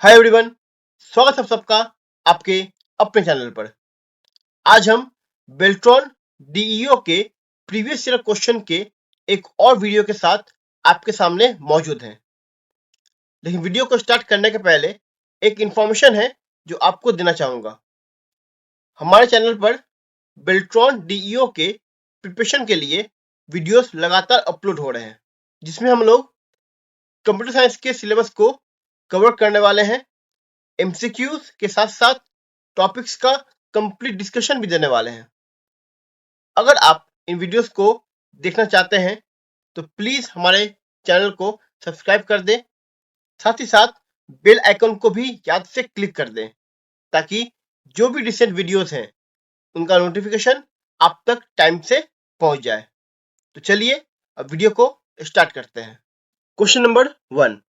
Hi everyone, स्वागत है सबका आपके अपने चैनल पर। आज हम बेल्ट्रॉन डीईओ के प्रीवियस ईयर क्वेश्चन के एक और वीडियो के साथ आपके सामने मौजूद हैं। लेकिन वीडियो को स्टार्ट करने के पहले एक इंफॉर्मेशन है जो आपको देना चाहूंगा। हमारे चैनल पर बेल्ट्रॉन डीईओ के प्रिपरेशन के लिए वीडियोस लगातार अपलोड हो रहे हैं, जिसमें हम लोग कंप्यूटर साइंस के सिलेबस को कवर करने वाले हैं। एमसीक्यूज के साथ साथ टॉपिक्स का कंप्लीट डिस्कशन भी देने वाले हैं। अगर आप इन वीडियोस को देखना चाहते हैं तो प्लीज हमारे चैनल को सब्सक्राइब कर दें, साथ ही साथ बेल आइकन को भी याद से क्लिक कर दें ताकि जो भी रिसेंट वीडियोस हैं उनका नोटिफिकेशन आप तक टाइम से पहुंच जाए। तो चलिए अब वीडियो को स्टार्ट करते हैं। Question number 1।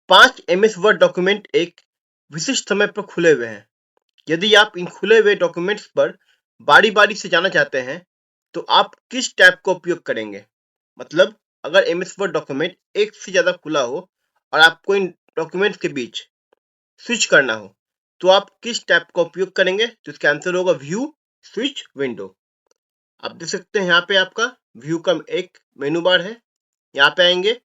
5 MS word document एक विशिष्ट समय पर खुले हुए हैं। यदि आप इन खुले हुए डॉक्यूमेंट्स पर बारी बारी से जाना चाहते हैं तो आप किस टैब का उपयोग करेंगे? मतलब अगर MS वर्ड डॉक्यूमेंट एक से ज्यादा खुला हो और आपको इन डॉक्यूमेंट्स के बीच स्विच करना हो तो आप किस टैब का उपयोग करेंगे? तो इसका आंसर होगा व्यू स्विच विंडो। आप देख सकते हैं यहाँ पे आपका व्यू का एक मेनू बार है, यहाँ पे आएंगे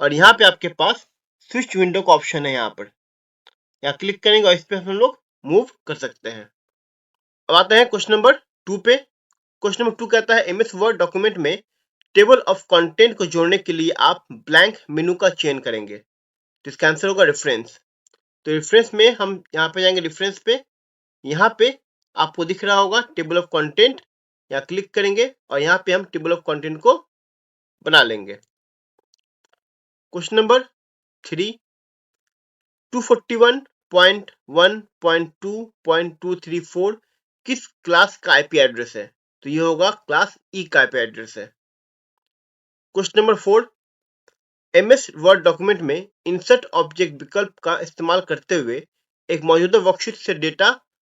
और यहाँ पे आपके पास स्विच विंडो का ऑप्शन है। यहाँ पर यहाँ क्लिक करेंगे और इस पे हम लोग मूव कर सकते हैं। अब आते हैं क्वेश्चन नंबर 2 पे। क्वेश्चन नंबर 2 कहता है MS वर्ड डॉक्यूमेंट में टेबल ऑफ कंटेंट को जोड़ने के लिए आप ब्लैंक मेनू का चयन करेंगे। तो इसका आंसर होगा रेफरेंस। तो रेफरेंस में हम यहाँ पे जाएंगे, रेफरेंस पे यहाँ पे आपको दिख रहा होगा टेबल ऑफ कंटेंट, यहाँ क्लिक करेंगे और यहाँ पे हम टेबल ऑफ कंटेंट को बना लेंगे। Question number 3। 241.1.2.234 किस क्लास का आईपी एड्रेस है? तो ये होगा क्लास ई का आईपी एड्रेस है। Question number 4। MS word document में इंसर्ट ऑब्जेक्ट विकल्प का इस्तेमाल करते हुए एक मौजूदा वर्कशीट से डेटा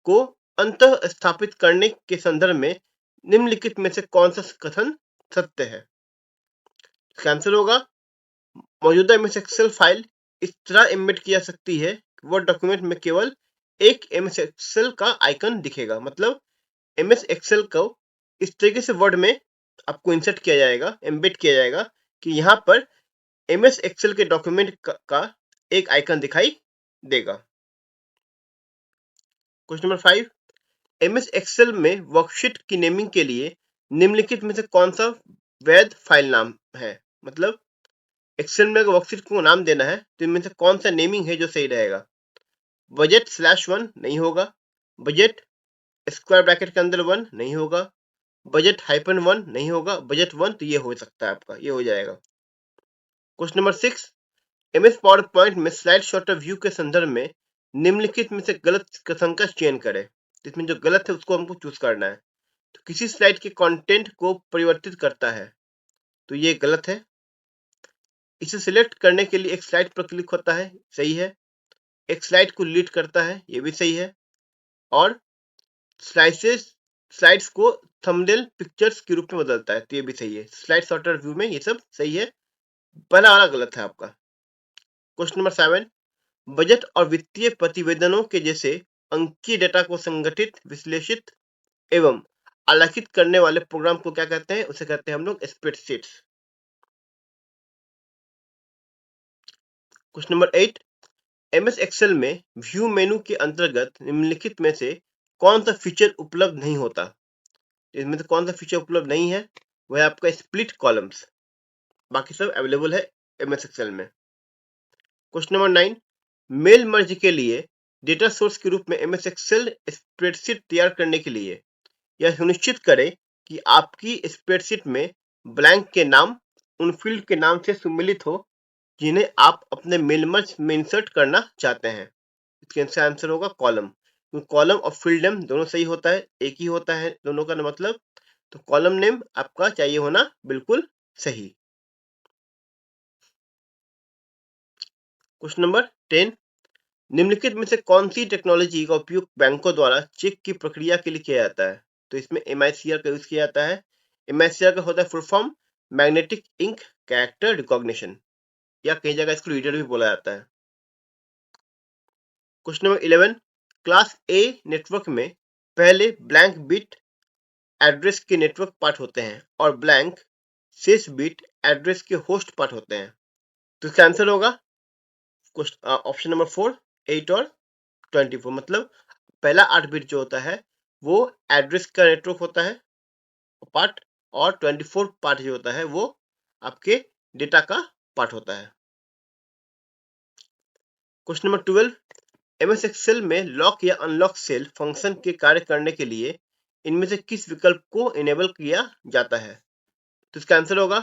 को अंतः स्थापित करने के संदर्भ में निम्नलिखित में से कौन सा कथन सत्य है? इसका आंसर होगा मौजूदा MS एक्सेल फाइल इस तरह एम्बेड की जा सकती है कि वर्ड डॉक्यूमेंट में केवल एक MS एक्सेल का आइकन दिखेगा। मतलब MS एक्सेल को इस तरीके से वर्ड में आपको इंसर्ट किया जाएगा, एम्बेड किया जाएगा कि यहाँ पर MS एक्सेल के डॉक्यूमेंट का एक आइकन दिखाई देगा। Question number 5। MS एक्सेल में वर्कशीट की नेमिंग के लिए निम्नलिखित में से कौन सा वैध फाइल नाम है? मतलब एक्सेल में अगर वर्कशीट को नाम देना है तो इनमें से कौन सा नेमिंग है जो सही रहेगा? बजट/1 नहीं होगा, बजट स्क्वायर ब्रैकेट के अंदर 1 नहीं होगा, बजट-1 नहीं होगा, बजट 1 तो ये हो सकता है आपका, ये हो जाएगा। Question number 6। MS power point में स्लाइड शॉर्टर व्यू के संदर्भ में निम्नलिखित में से गलत कथन का चयन करें। इसमें जो गलत है उसको हमको चूज करना है। तो किसी स्लाइड के कंटेंट को परिवर्तित करता है, तो ये गलत है। इसे सिलेक्ट करने के लिए एक स्लाइड पर क्लिक होता है, सही है। एक स्लाइड को डिलीट करता है, ये भी सही है। और स्लाइड्स को थंबनेल पिक्चर्स के रूप में बदलता है, तो ये भी सही है। स्लाइड शॉर्टर व्यू में ये सब सही है, पहला वाला गलत है आपका। Question number 7। बजट और वित्तीय प्रतिवेदनों के जैसे अंकीय डेटा को संगठित, विश्लेषित एवं आलेखित करने वाले प्रोग्राम को क्या कहते हैं? उसे कहते हैं हम लोग spreadsheets. Question number 8। MS Excel में व्यू मेनू के अंतर्गत निम्नलिखित में से कौन सा फीचर उपलब्ध नहीं होता? इसमें से कौन सा फीचर उपलब्ध नहीं है? वह आपका स्प्लिट कॉलम्स, बाकी सब अवेलेबल है MS एक्सेल में। Question number 9। मेल मर्ज के लिए डेटा सोर्स के रूप में MS एक्सेल स्प्रेडशीट तैयार करने के लिए यह सुनिश्चित करें कि आपकी स्प्रेडशीट में ब्लैंक के नाम उन फील्ड के नाम से सम्मिलित हो जिन्हें आप अपने मेल मर्ज में इंसर्ट करना चाहते हैं। इसका आंसर होगा कॉलम। कॉलम और फील्ड नेम दोनों सही होता है, एक ही होता है दोनों का मतलब। तो कॉलम नेम आपका चाहिए होना बिल्कुल सही। Question number 10। निम्नलिखित में से कौन सी टेक्नोलॉजी का उपयोग बैंकों द्वारा चेक की प्रक्रिया के लिए किया जाता है? तो इसमें MICR का यूज किया जाता है। MICR का होता है full form magnetic ink character recognition, या कई जगह इसको रीडर भी बोला जाता है। Question number 11, class A network में पहले ब्लैंक बिट एड्रेस के नेटवर्क पार्ट होते हैं और ब्लैंक शेष बिट एड्रेस के होस्ट पार्ट होते हैं। तो इसका आंसर होगा ऑप्शन नंबर 4, 8 और 24। मतलब पहला 8 बिट जो होता है वो एड्रेस का नेटवर्क होता है पार्ट, और 24 पार्ट जो होता है वो आपके डेटा का पार्ट होता है। क्वेश्चन नंबर 12, एमएस एक्सेल में लॉक या अनलॉक सेल फंक्शन के कार्य करने के लिए इनमें से किस विकल्प को इनेबल किया जाता है? तो इसका आंसर होगा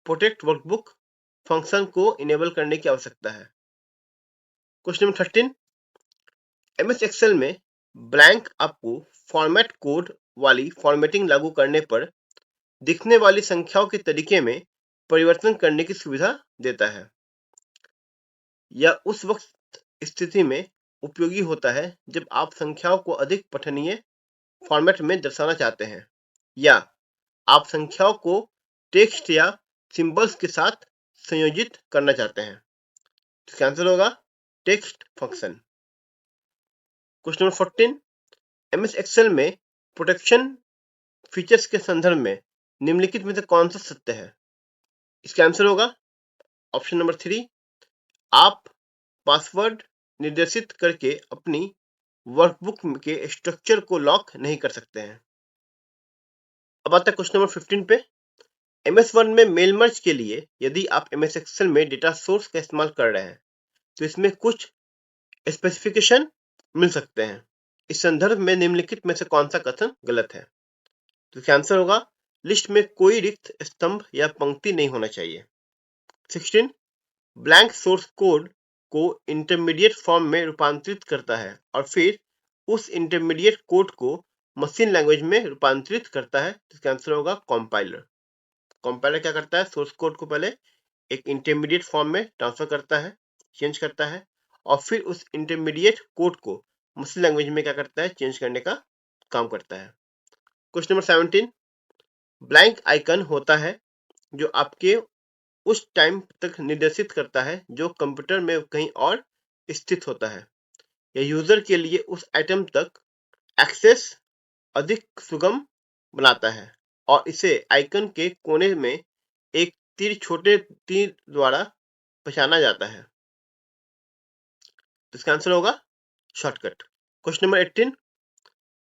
प्रोटेक्ट वर्कबुक फंक्शन को इनेबल करने की आवश्यकता है। क्वेश्चन नंबर 13, एमएस एक्सेल में ब्लैंक आपको फॉर्मेट कोड वाली फॉर्मेटिंग लागू करने पर दिखने वाली संख्याओं के तरीके में परिवर्तन करने की सुविधा देता है। यह उस वक्त स्थिति में उपयोगी होता है जब आप संख्याओं को अधिक पठनीय फॉर्मेट में दर्शाना चाहते हैं, या आप संख्याओं को टेक्स्ट या सिंबल्स के साथ संयोजित करना चाहते हैं। इसका आंसर होगा text function. Question number 14, MS Excel में प्रोटेक्शन फीचर्स के संदर्भ में निम्नलिखित में से कौन सा सत्य है? इसका आंसर होगा ऑप्शन नंबर 3, आप पासवर्ड निर्देशित करके अपनी वर्कबुक के स्ट्रक्चर को लॉक नहीं कर सकते हैं। अब आता है क्वेश्चन नंबर 15 पे। एमएस वर्ड में मेल मर्ज के लिए यदि आप एमएस एक्सेल में डेटा सोर्स का इस्तेमाल कर रहे हैं तो इसमें कुछ स्पेसिफिकेशन मिल सकते हैं। इस संदर्भ में निम्नलिखित में से कौन सा कथन गलत है? तो इसका आंसर होगा लिस्ट में कोई रिक्त स्तंभ या पंक्ति नहीं होना चाहिए। 16, ब्लैंक सोर्स कोड को इंटरमीडिएट फॉर्म में रूपांतरित करता है और फिर उस इंटरमीडिएट कोड को मशीन लैंग्वेज में रूपांतरित करता है। इसका आंसर होगा कंपाइलर। कंपाइलर क्या करता है? सोर्स कोड को पहले एक इंटरमीडिएट फॉर्म में ट्रांसफर करता है, चेंज करता है, और फिर उस इंटरमीडिएट कोड को मशीन लैंग्वेज में क्या करता है? चेंज करने का काम करता है। क्वेश्चन नंबर 17, ब्लैंक आइकन होता है जो आपके उस टाइम तक निर्देशित करता है जो कंप्यूटर में कहीं और स्थित होता है। यह यूजर के लिए उस आइटम तक एक्सेस अधिक सुगम बनाता है और इसे आइकन के कोने में एक छोटे तीर द्वारा पहचाना जाता है। तो इसका आंसर होगा shortcut. Question number 18,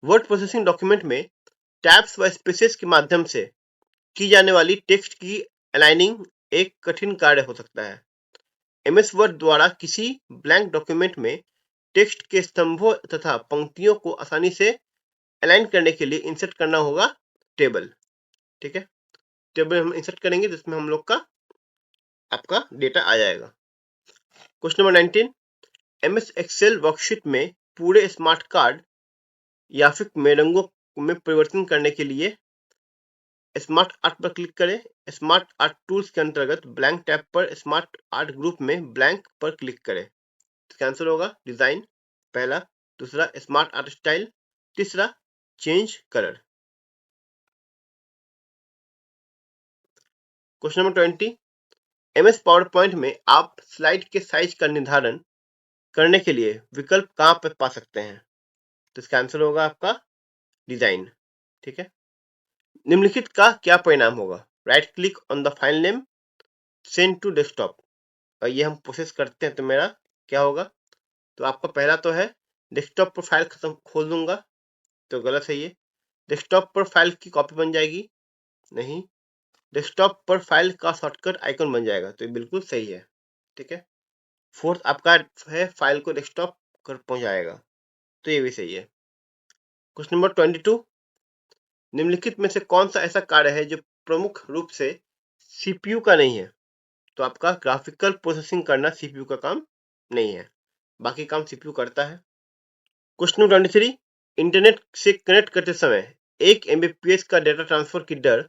word processing document में टैब्स व स्पेसेस के माध्यम से की जाने वाली टेक्स्ट की अलाइनिंग एक कठिन कार्य हो सकता है। एमएस वर्ड द्वारा किसी ब्लैंक डॉक्यूमेंट में टेक्स्ट के स्तंभों तथा पंक्तियों को आसानी से अलाइन करने के लिए इंसर्ट करना होगा टेबल। ठीक है, टेबल हम इंसर्ट करेंगे जिसमें हम लोग का आपका डेटा आ जाएगा। Question number 19, MS Excel worksheet में पूरे स्मार्ट कार्ड या फिर में रंगों में परिवर्तन करने के लिए स्मार्ट आर्ट पर क्लिक करें। स्मार्ट आर्ट टूल्स के अंतर्गत ब्लैंक टैब पर स्मार्ट आर्ट ग्रुप में ब्लैंक पर क्लिक करें। इसका आंसर होगा डिजाइन पहला, दूसरा स्मार्ट आर्ट स्टाइल, तीसरा change colour. Question number 20, MS power point में आप स्लाइड के साइज का निर्धारण करने के लिए विकल्प कहां पर पा सकते हैं? तो इसका आंसर होगा आपका डिजाइन। ठीक है, निम्नलिखित का क्या परिणाम होगा? Right click on the file name, send to desktop. और ये हम प्रोसेस करते हैं तो मेरा क्या होगा? तो आपका पहला तो है डेस्कटॉप पर फाइल खत्म खोल दूंगा, तो गलत है ये। डेस्कटॉप पर फाइल की कॉपी बन जाएगी, नहीं। डेस्कटॉप पर फाइल का शॉर्टकट आइकन बन जाएगा, तो ये बिल्कुल सही है। ठीक है, फोर्थ आपका है फाइल को डेस्कटॉप कर पहुंचाएगा, तो ये भी सही है। क्वेश्चन नंबर 22, निम्नलिखित में से कौन सा ऐसा कार्य है जो प्रमुख रूप से सीपीयू का नहीं है? तो आपका ग्राफिकल प्रोसेसिंग करना सीपीयू का काम नहीं है, बाकी काम सीपीयू करता है। क्वेश्चन नंबर 23, इंटरनेट से कनेक्ट करते समय 1 एमबीपीएस का डेटा ट्रांसफर की दर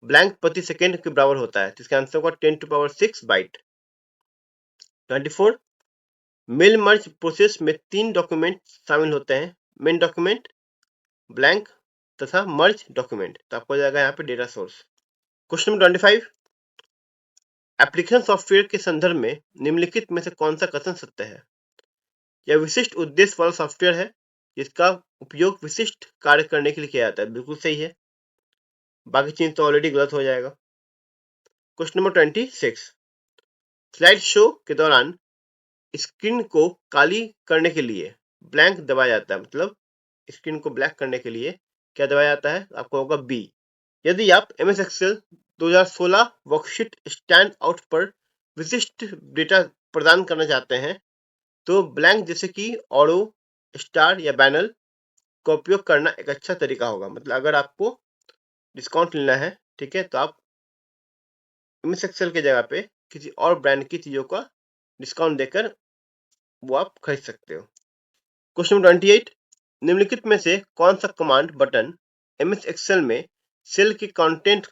ब्लैंक प्रति सेकेंड के बराबर होता है। तो इसका आंसर होगा 10⁻⁶ बाइट। 24, मेल मर्ज प्रोसेस में 3 डॉक्यूमेंट शामिल होते हैं, मेन डॉक्यूमेंट, ब्लैंक तथा मर्ज डॉक्यूमेंट। तो आपको जाएगा यहाँ पे data source. Question number 25, application software के संदर्भ में निम्नलिखित में से कौन सा कथन सत्य है? यह विशिष्ट उद्देश्य वाला सॉफ्टवेयर है जिसका उपयोग विशिष्ट कार्य करने के लिए किया जाता है। बिल्कुल सही है, बाकी चीज तो ऑलरेडी गलत हो जाएगा। क्वेश्चन नंबर 26, स्लाइड शो के दौरान स्क्रीन को काली करने के लिए ब्लैंक दबाया जाता है, मतलब स्क्रीन को ब्लैक करने के लिए क्या दबाया जाता है? आपको होगा बी। यदि आप MS Excel 2016 worksheet stand out पर विशिष्ट डेटा प्रदान करना चाहते हैं तो ब्लैंक जैसे कि ऑरो, स्टार या बैनर का उपयोग करना एक अच्छा तरीका होगा। मतलब अगर आपको डिस्काउंट लेना है, ठीक है, तो आप MS Excel के जगह पे किसी और ब्रांड की चीजों का डिस्काउंट देकर वो आप खरीद सकते हो। क्वेश्चन नंबर 28, निम्नलिखित में से कौन सा कमांड बटन MS Excel में सेल के कंटेंट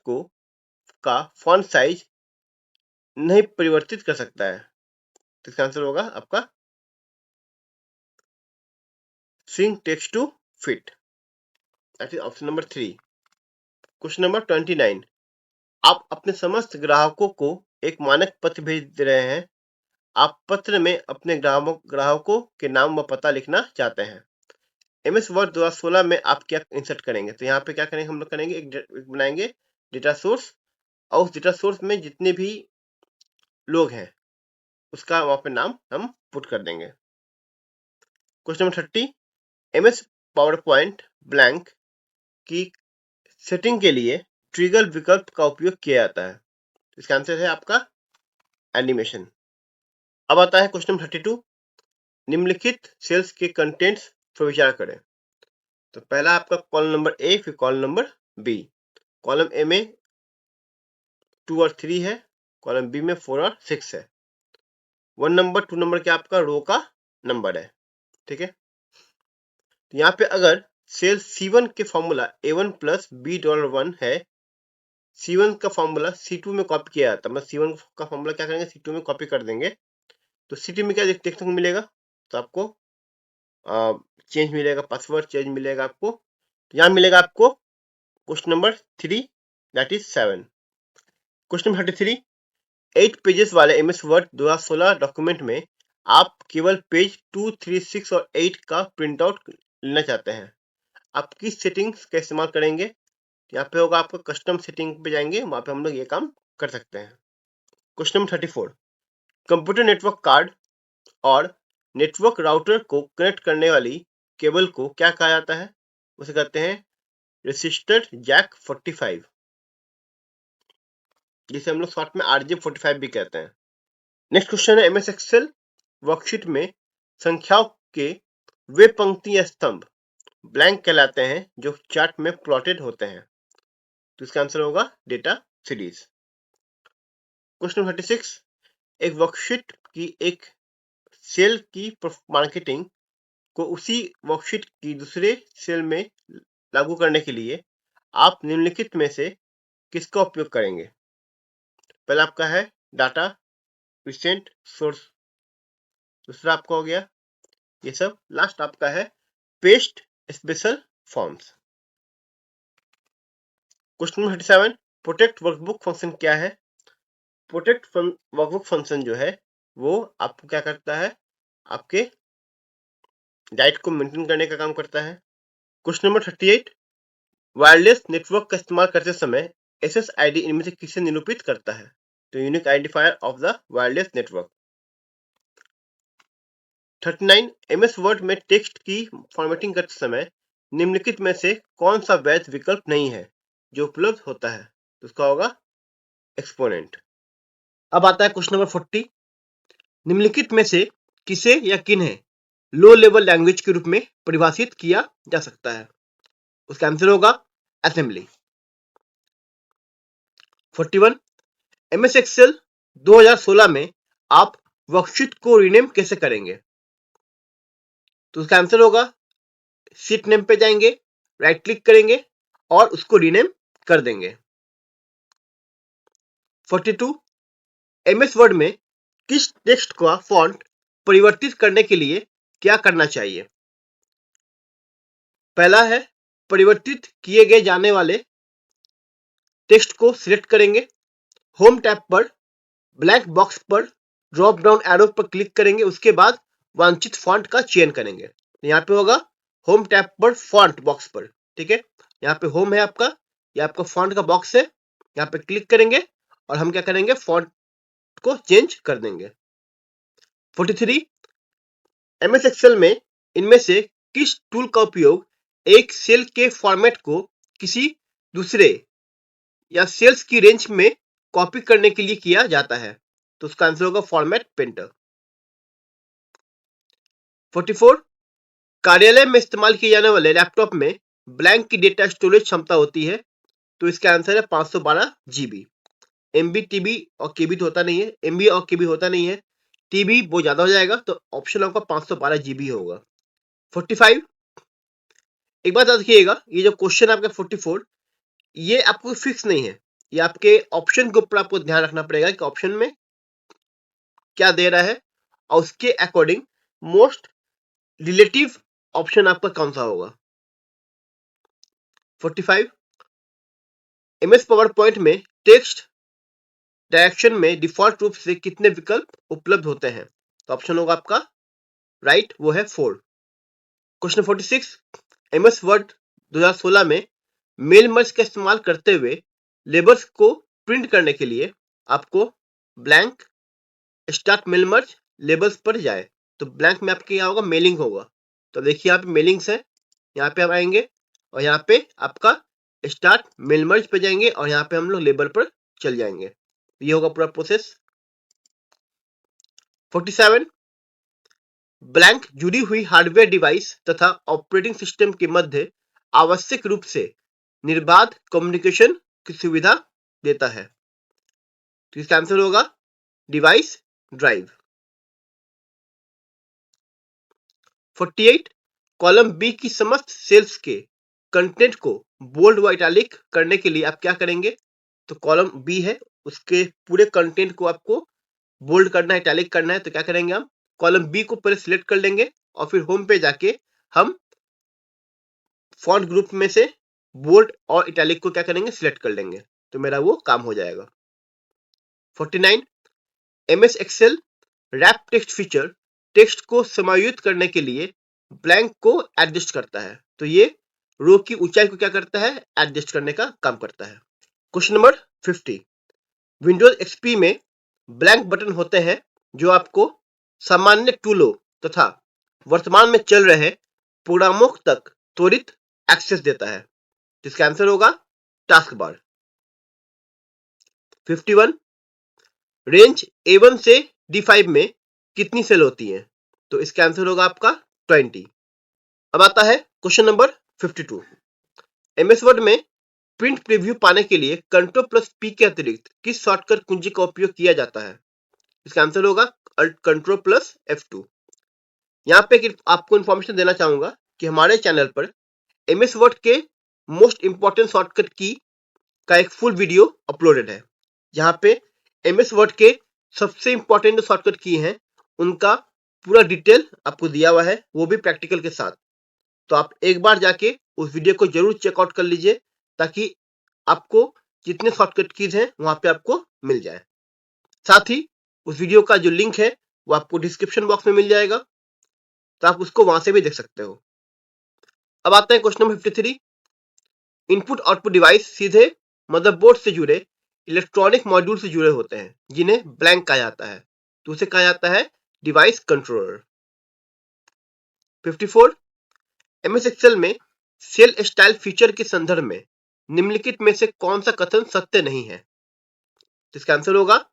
का फॉन्ट साइज नहीं परिवर्तित कर सकता है? तो इसका आंसर होगा आपका swing text to fit, that is option number 3। Question number 29, आप अपने समस्त ग्राहकों को एक मानक पत्र भेज रहे हैं। आप पत्र में अपने ग्राहकों के नाम व पता लिखना चाहते हैं। MS वर्ड 2016 में आप क्या इंसर्ट करेंगे? तो यहाँ पे क्या करेंगे, हम लोग करेंगे एक बनाएंगे डेटा सोर्स, और उस डेटा सोर्स में जितने भी लोग हैं उसका वहां पे नाम हम पुट कर देंगे। Question number 30, MS power point blank की सेटिंग के लिए ट्रिगर विकल्प का उपयोग किया जाता है। इसका आंसर है आपका एनिमेशन। अब आता है क्वेश्चन नंबर 32, निम्नलिखित सेल्स के कंटेंट्स पर विचार करें। तो पहला आपका कॉलम नंबर ए, फिर column number B. Column A में 2 और 3 है, कॉलम बी में 4 और 6 है। 1 नंबर 2 नंबर क्या आपका रो का नंबर है, ठीक है। तो यहाँ पे अगर सेल C1 के फॉर्मूला A1 प्लस B$1 है, C1 का फॉर्मूला C2 में कॉपी किया जाता है, मतलब C1 का फॉर्मूला क्या करेंगे, C2 में कॉपी कर देंगे, तो C2 में क्या देखने को मिलेगा? तो आपको चेंज मिलेगा, पासवर्ड चेंज मिलेगा आपको। तो यहाँ मिलेगा आपको question number 3, that is 7। Question number 33, 8 pages वाले MS वर्ड 2016 डॉक्यूमेंट में आप केवल पेज 2, 3, 6 और 8 का प्रिंट आउट लेना चाहते हैं। आप किस सेटिंग्स का इस्तेमाल करेंगे? यहाँ पे होगा आपका कस्टम सेटिंग पे जाएंगे, वहां पे हम लोग ये काम कर सकते हैं। Question number 34, computer network card और नेटवर्क राउटर को कनेक्ट करने वाली केबल को क्या कहा जाता है? उसे कहते हैं रेसिस्टर जैक 45, जिसे हम लोग शॉर्ट में RJ45 भी कहते हैं। नेक्स्ट क्वेश्चन है, MS Excel वर्कशीट में संख्याओं के वे पंक्ति या स्तंभ ब्लैंक कहलाते हैं जो चार्ट में प्लॉटेड होते हैं। तो इसका आंसर होगा डेटा सीरीज। क्वेश्चन 36, एक वर्कशीट की एक सेल की मार्केटिंग को उसी वर्कशीट की दूसरे सेल में लागू करने के लिए आप निम्नलिखित में से किसका उपयोग करेंगे? पहला आपका है डाटा रिसेंट सोर्स, दूसरा आपका हो गया ये सब, लास्ट आपका है paste special forms. Question number 37, protect workbook function क्या है? प्रोटेक्ट वर्कबुक फंक्शन जो है वो आपको क्या करता है, आपके डाइट को मेंटेन करने का काम करता है। क्वेश्चन नंबर 38, वायरलेस नेटवर्क का इस्तेमाल करते समय SSID इनमें से किसे निरूपित करता है? तो unique identifier of the wireless network. 39, MS word में टेक्स्ट की फॉर्मेटिंग करते समय निम्नलिखित में से कौन सा वैध विकल्प नहीं है जो उपलब्ध होता है? तो उसका होगा एक्सपोनेंट। अब आता है क्वेश्चन नंबर 40, निम्नलिखित में से किसे या किन्हें लो लेवल लैंग्वेज के रूप में परिभाषित किया जा सकता है? उसका आंसर होगा असेंबली। 41, MS Excel 2016 में आप वर्कशीट को रीनेम कैसे करेंगे? तो उसका आंसर होगा शीट नेम पे जाएंगे, राइट क्लिक करेंगे और उसको रीनेम कर देंगे। 42, MS वर्ड में किस टेक्स्ट का फॉन्ट परिवर्तित करने के लिए क्या करना चाहिए? पहला है परिवर्तित किए गए जाने वाले टेक्स्ट को सिलेक्ट करेंगे, होम टैब पर ब्लैक बॉक्स पर ड्रॉप डाउन एरो पर क्लिक करेंगे, उसके बाद वांछित फॉन्ट का चयन करेंगे। यहाँ पे होगा होम टैब पर फॉन्ट बॉक्स पर, ठीक है। यहाँ पे होम है आपका, ये आपका फॉन्ट का बॉक्स है, यहाँ पे क्लिक करेंगे और हम क्या करेंगे, फॉन्ट को चेंज कर देंगे। 43 एमएस एक्सेल में इनमें से किस टूल का उपयोग एक सेल के फॉर्मेट को किसी दूसरे या सेल्स की रेंज में कॉपी करने के लिए किया जाता है? तो उसका आंसर होगा फॉर्मेट पेंटर। 44 कार्यालय में इस्तेमाल किए जाने वाले लैपटॉप में ब्लैंक की डेटा स्टोरेज क्षमता होती है, तो इसका आंसर है 512 जीबी। एमबी, टीबी और केबी तो होता नहीं है, एमबी और केबी होता नहीं है, टीबी बहुत ज्यादा हो जाएगा, तो ऑप्शन आपका 512 जीबी होगा। 45 एक बात याद रखिएगा, ये जो क्वेश्चन आपका 44 ये आपको फिक्स नहीं है, ये आपके ऑप्शन के ऊपर आपको ध्यान रखना पड़ेगा कि ऑप्शन में क्या दे रहा है और उसके अकॉर्डिंग मोस्ट रिलेटिव ऑप्शन आपका कौन सा होगा। 45 एमएस पावर पॉइंट में टेक्स्ट डायरेक्शन में डिफॉल्ट रूप से कितने विकल्प उपलब्ध होते हैं? तो ऑप्शन होगा आपका राइट, वो है 4। क्वेश्चन 46 एमएस वर्ड 2016 में मेल मर्ज का इस्तेमाल करते हुए लेबल्स को प्रिंट करने के लिए आपको blank, start mail merge, labels पर जाए, तो ब्लैंक में आपके यहाँ होगा मेलिंग होगा, तो देखिए यहाँ पे मेलिंग्स है, यहाँ पे हम आएंगे और यहाँ पे आपका स्टार्ट मेल मर्ज पे जाएंगे और यहाँ पे हम लोग लेबल पर चल जाएंगे, ये होगा पूरा प्रोसेस। 47 ब्लैंक जुड़ी हुई हार्डवेयर डिवाइस तथा ऑपरेटिंग सिस्टम के मध्य आवश्यक रूप से निर्बाध कम्युनिकेशन की सुविधा देता है, तो इसका आंसर होगा डिवाइस ड्राइव। 48 कॉलम बी की समस्त सेल्स के कंटेंट को बोल्ड व इटैलिक करने के लिए आप क्या करेंगे? तो कॉलम बी है, उसके पूरे कंटेंट को आपको बोल्ड करना है, इटैलिक करना है, तो क्या करेंगे, हम कॉलम बी को पहले सिलेक्ट कर लेंगे और फिर होम पे जाके हम फॉन्ट ग्रुप में से बोल्ड और इटैलिक को क्या करेंगे, सिलेक्ट कर लेंगे, तो मेरा वो काम हो जाएगा। 49 MS Excel wrap text feature text को समायोजित करने के लिए ब्लैंक को एडजस्ट करता है, तो ये रो की ऊंचाई को क्या करता है, एडजस्ट करने का काम करता है। क्वेश्चन नंबर 50 विंडोज एक्सपी में ब्लैंक बटन होते हैं जो आपको सामान्य टूलों तथा वर्तमान में चल रहे प्रोग्रामों तक त्वरित एक्सेस देता है, जिसका आंसर होगा टास्क बार। 51 रेंज A1 से D5 में कितनी सेल होती हैं? तो इसका आंसर होगा आपका 20। अब आता है क्वेश्चन नंबर 52 एमएस वर्ड में प्रिंट प्रीव्यू पाने के लिए Ctrl+P के अतिरिक्त किस शॉर्टकट कुंजी का उपयोग किया जाता है? इसका आंसर होगा Ctrl+F2। यहाँ पे आपको इन्फॉर्मेशन देना चाहूंगा कि हमारे चैनल पर एमएस वर्ड के मोस्ट इंपॉर्टेंट शॉर्टकट की का एक फुल वीडियो अपलोडेड है, जहाँ पे एमएस वर्ड के सबसे इंपॉर्टेंट शॉर्टकट की हैं उनका पूरा डिटेल आपको दिया हुआ है, वो भी प्रैक्टिकल के साथ, तो आप एक बार जाके उस वीडियो को जरूर चेकआउट कर लीजिए ताकि आपको जितने शॉर्टकट कीज हैं वहां पे आपको मिल जाए। साथ ही उस वीडियो का जो लिंक है वो आपको डिस्क्रिप्शन बॉक्स में मिल जाएगा, तो आप उसको वहां से भी देख सकते हो। अब आते हैं question number 53 input output device सीधे मदरबोर्ड से जुड़े इलेक्ट्रॉनिक मॉड्यूल से जुड़े होते हैं जिन्हें ब्लैंक कहा जाता है, तो उसे कहा जाता है डिवाइस कंट्रोलर। 54 एमएस एक्सेल में सेल स्टाइल फीचर के संदर्भ में निम्नलिखित में से कौन सा कथन सत्य नहीं है? इसका आंसर होगा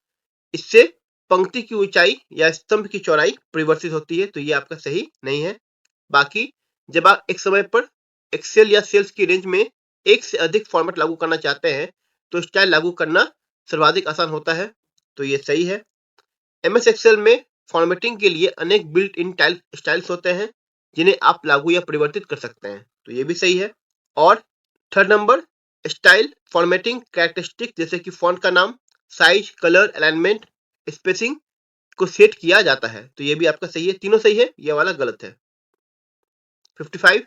इससे पंक्ति की ऊंचाई या स्तंभ की चौड़ाई परिवर्तित होती है, तो ये आपका सही नहीं है। बाकी जब आप एक समय पर एक्सेल या सेल्स की रेंज में एक से अधिक फॉर्मेट लागू करना चाहते हैं तो स्टाइल लागू करना सर्वाधिक आसान होता है, तो ये सही है। एमएस एक्सेल में फॉर्मेटिंग के लिए अनेक बिल्ट इन स्टाइल्स होते हैं जिन्हें आप लागू या परिवर्तित कर सकते हैं, तो ये भी सही है। और third number style formatting characteristic जैसे कि फॉन्ट का नाम, साइज, कलर, अलाइनमेंट, स्पेसिंग को सेट किया जाता है, तो ये भी आपका सही है, तीनों सही है, ये वाला गलत है। 55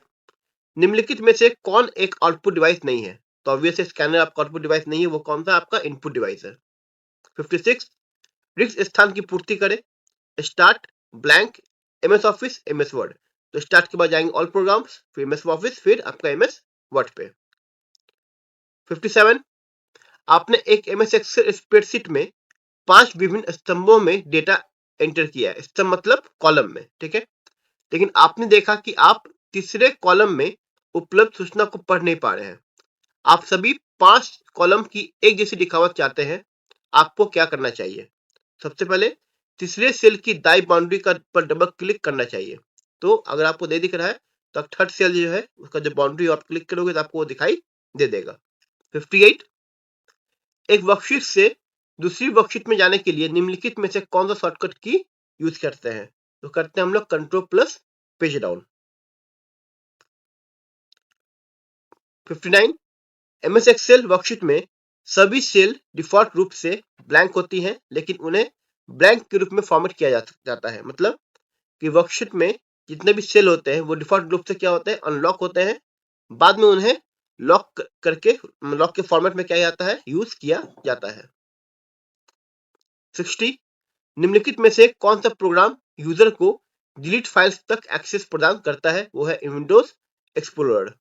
निम्नलिखित में से कौन एक आउटपुट डिवाइस नहीं है? तो ऑब्वियसली स्कैनर आपका आउटपुट डिवाइस नहीं है, वो कौन सा आपका इनपुट डिवाइस है। 56 रिक्त स्थान की पूर्ति करें, start, blank, MS office, MS word. तो स्टार्ट के बाद जाएंगे ऑल प्रोग्राम्स, फिर MS ऑफिस, फिर आपका MS वर्ड पे। 57, आपने एक MS एक्सेल स्प्रेडशीट में 5 विभिन्न स्तंभों में डेटा एंटर किया है, स्तंभ मतलब कॉलम में, ठीक है। लेकिन आपने देखा कि आप तीसरे कॉलम में उपलब्ध सूचना को पढ़ नहीं पा रहे हैं। आप सभी 5 कॉलम की एक जैसी लिखावट चाहते हैं, आपको क्या करना चाहिए? सबसे पहले तीसरे सेल की दाई बाउंड्री पर डबल क्लिक करना चाहिए। तो अगर आपको दे दिख रहा है तो थर्ड सेल जो है उसका जो बाउंड्री आप क्लिक करोगे तो आपको वो दिखाई दे देगा। 58, एक वर्कशीट से दूसरी वर्कशीट में जाने के लिए निम्नलिखित में से कौन सा शॉर्टकट की यूज करते हैं? तो करते हैं हम लोग control plus page down. 59, MS Excel worksheet में सभी सेल डिफॉल्ट रूप से ब्लैंक होती हैं, लेकिन उन्हें ब्लैंक के रूप में फॉर्मेट किया जाता है। मतलब कि वर्कशीट में जितने भी सेल होते हैं वो डिफॉल्ट रूप से क्या होते हैं, अनलॉक होते हैं। बाद में उन्हें लॉक करके लॉक के फॉर्मेट में क्या जाता है, यूज किया जाता है। 60, निम्नलिखित में से कौन सा प्रोग्राम यूजर को डिलीट फाइल्स तक एक्सेस प्रदान करता है? वो है विंडोज एक्सप्लोरर।